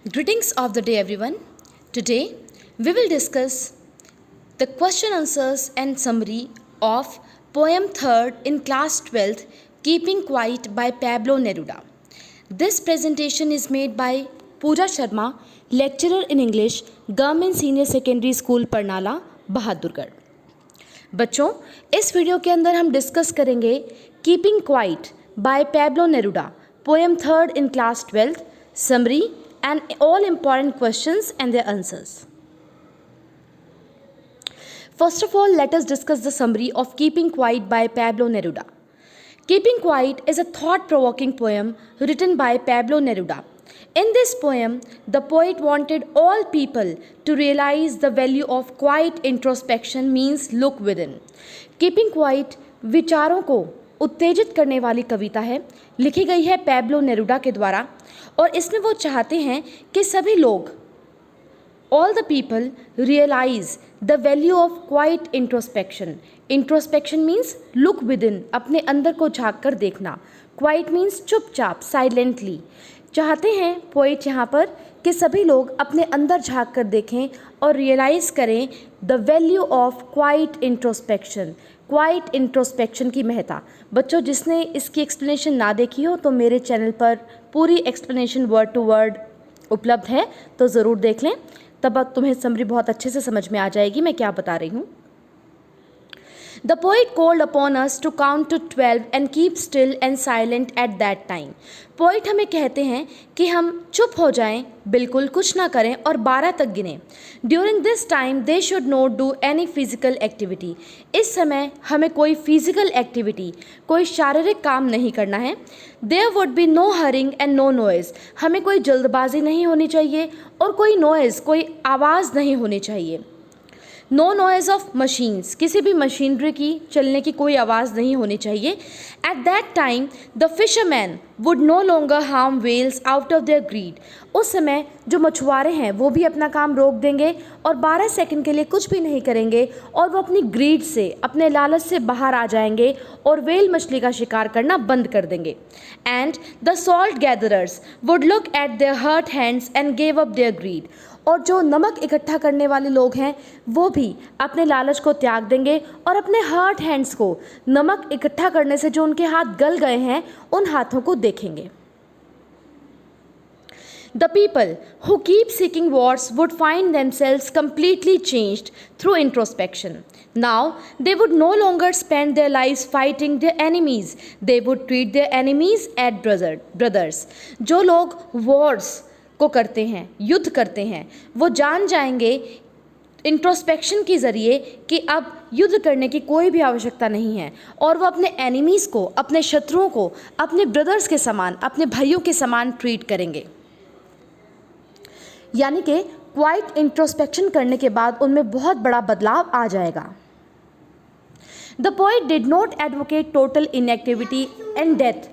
Greetings of the day, everyone. Today we will discuss the question answers and summary of poem 3rd in class 12th, Keeping Quiet by Pablo Neruda. This presentation is made by Pooja Sharma, lecturer in English, Government Senior Secondary School Parnala, Bahadurgarh. बच्चों, इस video के अंदर हम discuss करेंगे keeping quiet by Pablo Neruda, poem 3rd in class 12th, summary and all important questions and their answers. First of all, let us discuss the summary of Keeping Quiet by Pablo Neruda. Keeping Quiet is a thought-provoking poem written by Pablo Neruda. In this poem, the poet wanted all people to realize the value of quiet introspection means look within. Keeping Quiet विचारों को उत्तेजित करने वाली कविता है, लिखी गई है Pablo Neruda के द्वारा और इसमें वो चाहते हैं कि सभी लोग all the people realise the value of quiet introspection. Introspection means look within, अपने अंदर को झांक कर देखना. क्वाइट मीन्स चुपचाप, साइलेंटली. चाहते हैं पोइट यहाँ पर कि सभी लोग अपने अंदर झांक कर देखें और रियलाइज़ करें the value of quiet introspection. Quite introspection की महत्ता. बच्चों, जिसने इसकी एक्सप्लेनेशन ना देखी हो तो मेरे चैनल पर पूरी एक्सप्लेनेशन वर्ड टू वर्ड उपलब्ध है, तो ज़रूर देख लें, तब तुम्हें समरी बहुत अच्छे से समझ में आ जाएगी मैं क्या बता रही हूँ. The poet called upon us to count to 12 and keep still and silent at that time. Poet हमें कहते हैं कि हम चुप हो जाएं, बिल्कुल कुछ ना करें और 12 तक गिनें. During this time they should not do any physical activity. इस समय हमें कोई फिजिकल एक्टिविटी, कोई शारीरिक काम नहीं करना है. There would be no hurrying and no noise. हमें कोई जल्दबाजी नहीं होनी चाहिए और कोई नॉइज़, कोई आवाज़ नहीं होनी चाहिए. नो नॉइज़ ऑफ मशीन्स, किसी भी मशीनरी की चलने की कोई आवाज़ नहीं होनी चाहिए. At that time the fisherman would no longer harm whales out of their greed. उस समय जो मछुआरे हैं वो भी अपना काम रोक देंगे और 12 सेकंड के लिए कुछ भी नहीं करेंगे और वो अपनी ग्रीड से, अपने लालच से बाहर आ जाएंगे और वेल मछली का शिकार करना बंद कर देंगे. And the salt gatherers would look at their hurt hands and gave up their greed. और जो नमक इकट्ठा करने वाले लोग हैं वो भी अपने लालच को त्याग देंगे और अपने हर्ट हैंड्स को, नमक इकट्ठा करने से जो उनके हाथ गल गए हैं उन हाथों को देखेंगे. The people who keep seeking wars would find themselves completely changed through introspection. Now they would no longer spend their lives fighting their enemies. They would treat their enemies as brothers. जो लोग wars को करते हैं, युद्ध करते हैं, वो जान जाएंगे इंट्रोस्पेक्शन के ज़रिए कि अब युद्ध करने की कोई भी आवश्यकता नहीं है और वो अपने एनिमीज़ को, अपने शत्रुओं को अपने ब्रदर्स के समान, अपने भाइयों के समान ट्रीट करेंगे. यानी कि क्वाइट इंट्रोस्पेक्शन करने के बाद उनमें बहुत बड़ा बदलाव आ जाएगा. The poet did not advocate total inactivity and death.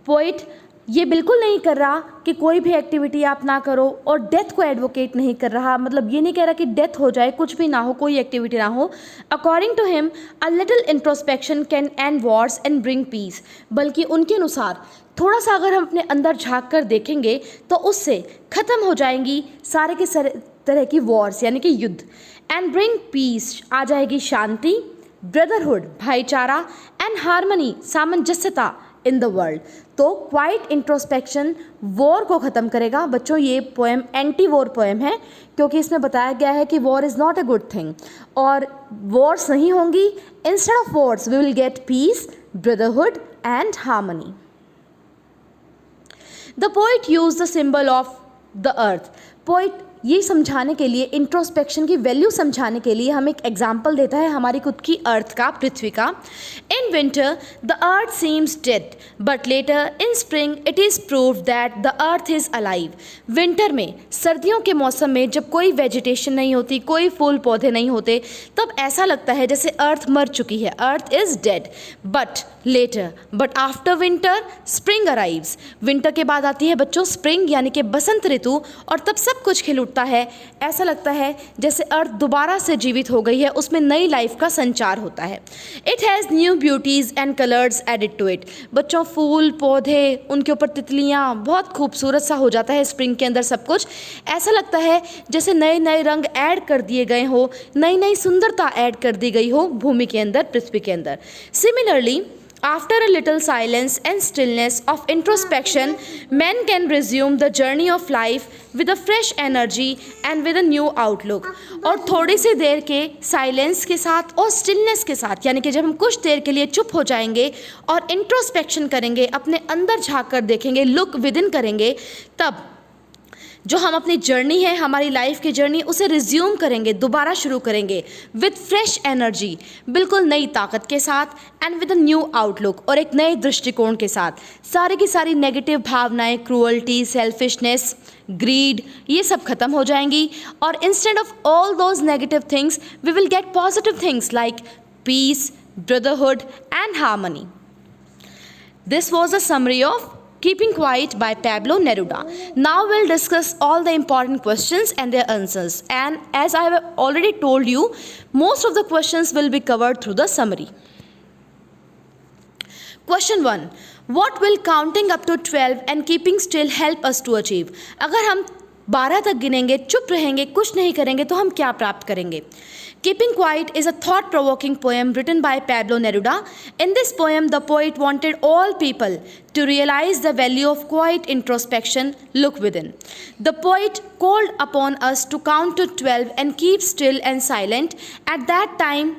Poet ये बिल्कुल नहीं कर रहा कि कोई भी एक्टिविटी आप ना करो और डेथ को एडवोकेट नहीं कर रहा, मतलब ये नहीं कह रहा कि डेथ हो जाए, कुछ भी ना हो, कोई एक्टिविटी ना हो. According to him a little introspection can end wars and bring peace. बल्कि उनके अनुसार थोड़ा सा अगर हम अपने अंदर झांक कर देखेंगे तो उससे ख़त्म हो जाएंगी सारे के सारे तरह की वॉर्स यानी कि युद्ध. एंड ब्रिंग पीस, आ जाएगी शांति, ब्रदरहुड भाईचारा, एंड हारमनी सामंजस्यता इन द वर्ल्ड. तो क्वाइट इंट्रोस्पेक्शन वॉर को ख़त्म करेगा. बच्चों, ये पोएम एंटी वॉर पोएम है क्योंकि इसमें बताया गया है कि war is not a good thing और वॉर्स नहीं होंगी. Instead of wars we will get peace, brotherhood and harmony. The poet use the symbol of the earth. Poet ये समझाने के लिए, इंट्रोस्पेक्शन की वैल्यू समझाने के लिए हमें एक एग्जाम्पल देता है हमारी खुद की अर्थ का, पृथ्वी का. इन winter the earth seems dead but later in spring it is proved that the earth is alive. Winter में, सर्दियों के मौसम में जब कोई वेजिटेशन नहीं होती, कोई फूल पौधे नहीं होते, तब ऐसा लगता है जैसे अर्थ मर चुकी है, earth is dead. But after winter spring arrives. Winter के बाद आती है बच्चों स्प्रिंग यानी कि बसंत ऋतु और तब सब कुछ खिल उठता होता है, ऐसा लगता है जैसे अर्थ दोबारा से जीवित हो गई है, उसमें नई लाइफ का संचार होता है। It has new beauties and colours added to it. बच्चों, फूल पौधे, उनके ऊपर तितलियाँ, बहुत खूबसूरत सा हो जाता है स्प्रिंग के अंदर सब कुछ। ऐसा लगता है जैसे नए नए रंग ऐड कर दिए गए हो, नई नई सुंदरता ऐड कर दी गई हो भूमि के अंदर, पृथ्वी के अंदर। Similarly, after a little silence and stillness of introspection, men can resume the journey of life with a fresh energy and with a new outlook. और थोड़ी सी देर के साइलेंस के साथ और स्टिलनेस के साथ, यानी कि जब हम कुछ देर के लिए चुप हो जाएंगे और इंट्रोस्पेक्शन करेंगे, अपने अंदर झांक कर देखेंगे, लुक विद इन करेंगे, तब जो हम अपनी जर्नी है, हमारी लाइफ की जर्नी, उसे रिज्यूम करेंगे, दोबारा शुरू करेंगे विद फ्रेश एनर्जी, बिल्कुल नई ताकत के साथ, and with a new outlook, और एक नए दृष्टिकोण के साथ। सारी की सारी नेगेटिव भावनाएं, क्रूअल्टी, सेल्फिशनेस, ग्रीड, ये सब खत्म हो जाएंगी, और instead of all those negative things we will get positive things like peace, brotherhood and harmony. This was a summary of Keeping Quiet by Pablo Neruda. Now we'll discuss all the important questions and their answers. And as I have already told you, most of the questions will be covered through the summary. Question 1. What will counting up to 12 and keeping still help us to achieve? अगर हम 12 तक गिनेंगे, चुप रहेंगे, कुछ नहीं करेंगे, तो हम क्या प्राप्त करेंगे? Keeping Quiet is a thought-provoking poem written by Pablo Neruda. In this poem, the poet wanted all people to realize the value of quiet introspection, look within. The poet called upon us to count to 12 and keep still and silent. At that time,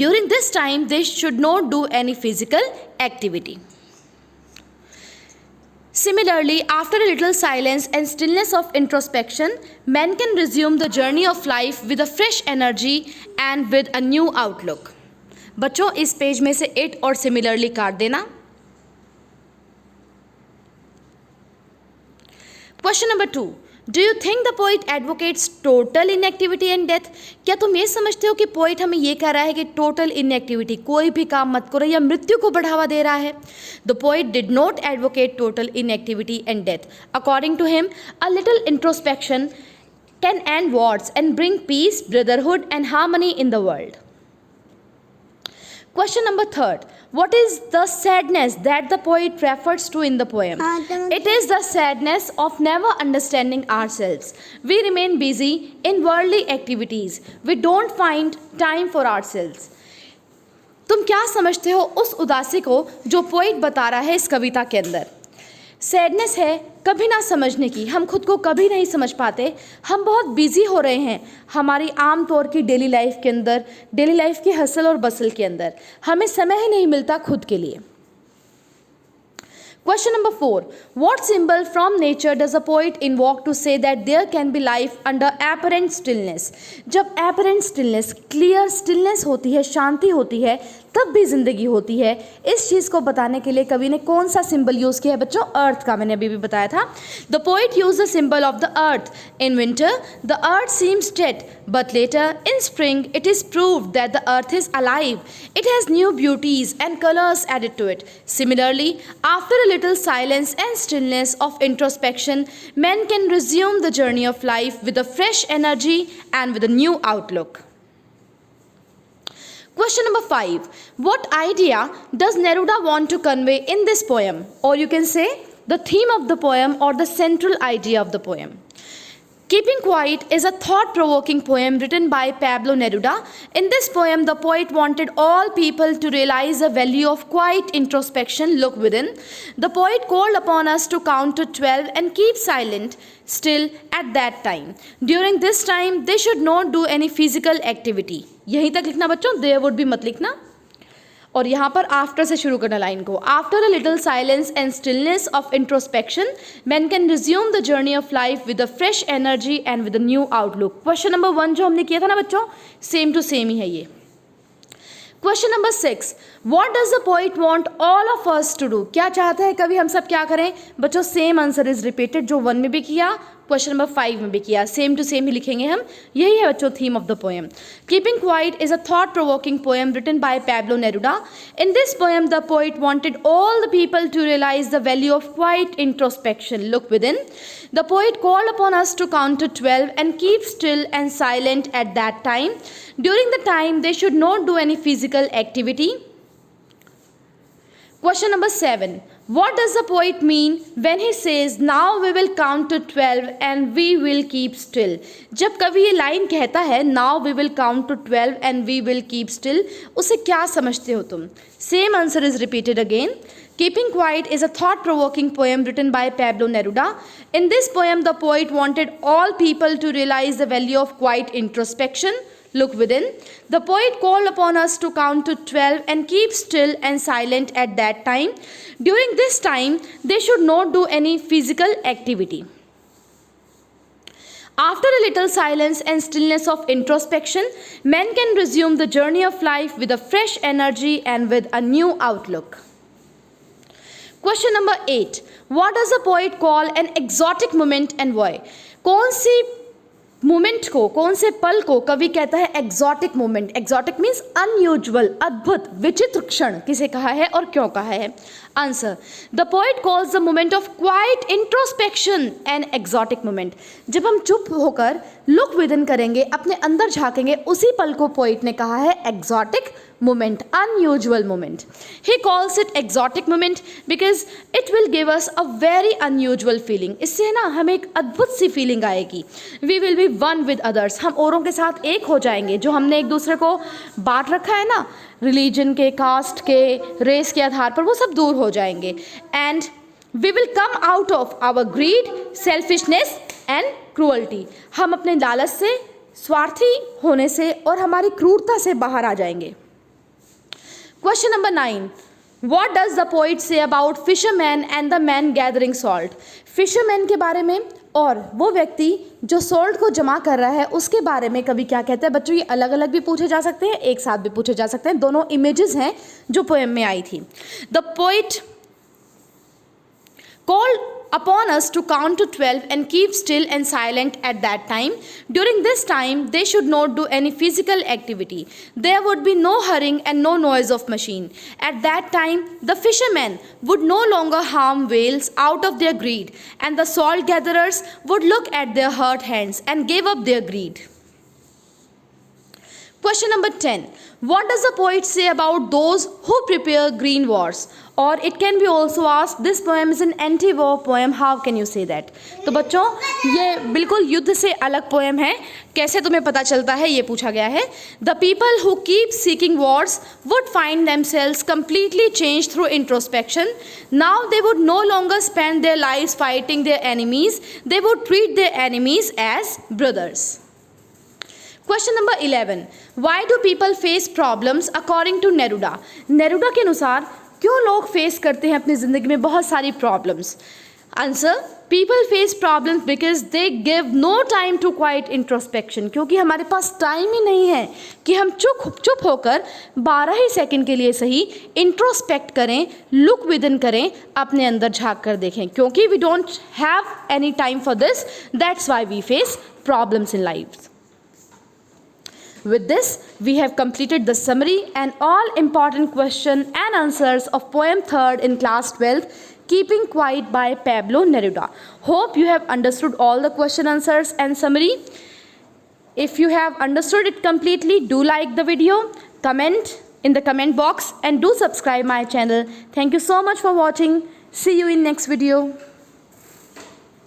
during this time, they should not do any physical activity. Similarly, after a little silence and stillness of introspection, men can resume the journey of life with a fresh energy and with a new outlook. बच्चों, इस page में से it और similarly काट देना। Question number 2. Do you think the poet advocates total inactivity and death? क्या तुम ये समझते हो कि पोइट हमें ये कह रहा है कि टोटल इनएक्टिविटी, कोई भी काम मत करो, या मृत्यु को बढ़ावा दे रहा है? The poet did not advocate total inactivity and death. According to him, a little introspection can end wars and bring peace, brotherhood and harmony in the world. Question number 3. What is the sadness that the poet refers to in the poem? It is the sadness of never understanding ourselves. We remain busy in worldly activities. We don't find time for ourselves. तुम क्या समझते हो उस उदासी को जो poet बता रहा है इस कविता के अंदर? सैडनेस है कभी ना समझने की, हम खुद को कभी नहीं समझ पाते, हम बहुत बिजी हो रहे हैं हमारी आम तौर की डेली लाइफ के अंदर, डेली लाइफ की हसल और बसल के अंदर, हमें समय ही नहीं मिलता खुद के लिए। Question number 4. What symbol from nature does a poet invoke to say that there can be life under apparent stillness? जब apparent stillness, clear stillness होती है, शांति होती है, तब भी जिंदगी होती है। इस चीज़ को बताने के लिए कवि ने कौन सा सिंबल यूज़ किया है बच्चों? अर्थ का, मैंने अभी भी बताया था। The poet use the symbol of the earth. In winter the earth seems dead, but later in spring it is proved that the earth is alive. It has new beauties and colours added to it. Similarly, after a little silence and stillness of introspection, men can resume the journey of life with a fresh energy and with a new outlook. Question number 5. What idea does Neruda want to convey in this poem? Or you can say the theme of the poem or the central idea of the poem. Keeping Quiet is a thought-provoking poem written by Pablo Neruda. In this poem, the poet wanted all people to realize the value of quiet introspection, look within. The poet called upon us to count to 12 and keep silent, still at that time. During this time, they should not do any physical activity. यहीं तक लिखना बच्चों, there would be मत लिखना, और यहाँ पर after से शुरू करना लाइन को. After a little silence and stillness of introspection, man can resume the journey of life with a fresh energy and with a new outlook. Question number 1 जो हमने किया था ना बच्चों, सेम टू सेम ही है ये. Question number 6. What does the poet want all of us to do? क्या चाहता है कभी हम सब क्या करें बच्चों? सेम आंसर इज रिपीटेड, जो 1 में भी किया क्वेश्चन नंबर 5 में भी किया, सेम टू सेम ही लिखेंगे हम, यही है बच्चों theme of the poem. Keeping quiet is a thought provoking poem written by Pablo Neruda. In this poem, the poet wanted all the people to realize the value of quiet introspection. Look within. The poet called upon us to count to 12 and keep still and silent at that time. During the time, they should not do any physical activity. Question number 7. What does the poet mean when he says, now we will count to 12 and we will keep still? जब कवि ये line कहता है now we will count to 12 and we will keep still, उसे क्या समझते हो तुम? Same answer is repeated again. Keeping Quiet is a thought-provoking poem written by Pablo Neruda. In this poem, the poet wanted all people to realize the value of quiet introspection. Look within. The poet called upon us to count to 12 and keep still and silent at that time. During this time, they should not do any physical activity. After a little silence and stillness of introspection, men can resume the journey of life with a fresh energy and with a new outlook. Question number 8. What does the poet call an exotic moment and why? कौन सी moment को, कौन से पल को कवि कहता है exotic moment? Exotic means unusual, अद्भुत, विचित्र क्षण किसे कहा है और क्यों कहा है? Answer. The poet calls the moment of quiet introspection an exotic moment. जब हम चुप होकर लुक विदिन करेंगे, अपने अंदर झांकेंगे, उसी पल को पोएट ने कहा है exotic moment, unusual moment. He calls it exotic moment because it will give us a very unusual feeling. इससे ना हमें एक अद्भुत सी फीलिंग आएगी. We will be one with others. हम औरों के साथ एक हो जाएंगे. जो हमने एक दूसरे को बांट रखा है ना, रिलीजन के, कास्ट के, रेस के आधार पर, वो सब दूर हो जाएंगे. And we will come out of our greed, selfishness and cruelty. हम अपने लालच से, स्वार्थी होने से और हमारी क्रूरता से बाहर आ जाएंगे. Question number 9. What does the poet say about fishermen and the men gathering salt? Fishermen के बारे में और वो व्यक्ति जो सॉल्ट को जमा कर रहा है उसके बारे में कवि क्या कहता है? बच्चों ये अलग अलग भी पूछे जा सकते हैं, एक साथ भी पूछे जा सकते हैं. दोनों इमेजेस हैं जो पोएम में आई थी. The poet called upon us to count to 12 and keep still and silent at that time. During this time, they should not do any physical activity. There would be no hurrying and no noise of machine. At that time, the fishermen would no longer harm whales out of their greed, and the salt gatherers would look at their hurt hands and give up their greed. Question number 10. What does the poet say about those who prepare green wars? Or it can be also asked, this poem is an anti-war poem. How can you say that? तो बच्चों ये बिल्कुल युद्ध से अलग poem है. कैसे तुम्हें पता चलता है, ये पूछा गया है. The people who keep seeking wars would find themselves completely changed through introspection. Now they would no longer spend their lives fighting their enemies. They would treat their enemies as brothers. Question number 11. Why do people face problems according to Neruda? Neruda के अनुसार क्यों लोग face करते हैं अपनी ज़िंदगी में बहुत सारी problems? Answer. People face problems because they give no time to quiet introspection. क्योंकि हमारे पास टाइम ही नहीं है कि हम चुप होकर 12 ही सेकंड के लिए सही इंट्रोस्पेक्ट करें, लुक विदिन करें, अपने अंदर झांक कर देखें. क्योंकि we don't have any time for this, that's why we face problems in life. With this, we have completed the summary and all important question and answers of poem 3rd in class 12th, Keeping Quiet by Pablo Neruda. Hope you have understood all the question answers and summary. If you have understood it completely, do like the video, comment in the comment box and do subscribe my channel. Thank you so much for watching. See you in next video.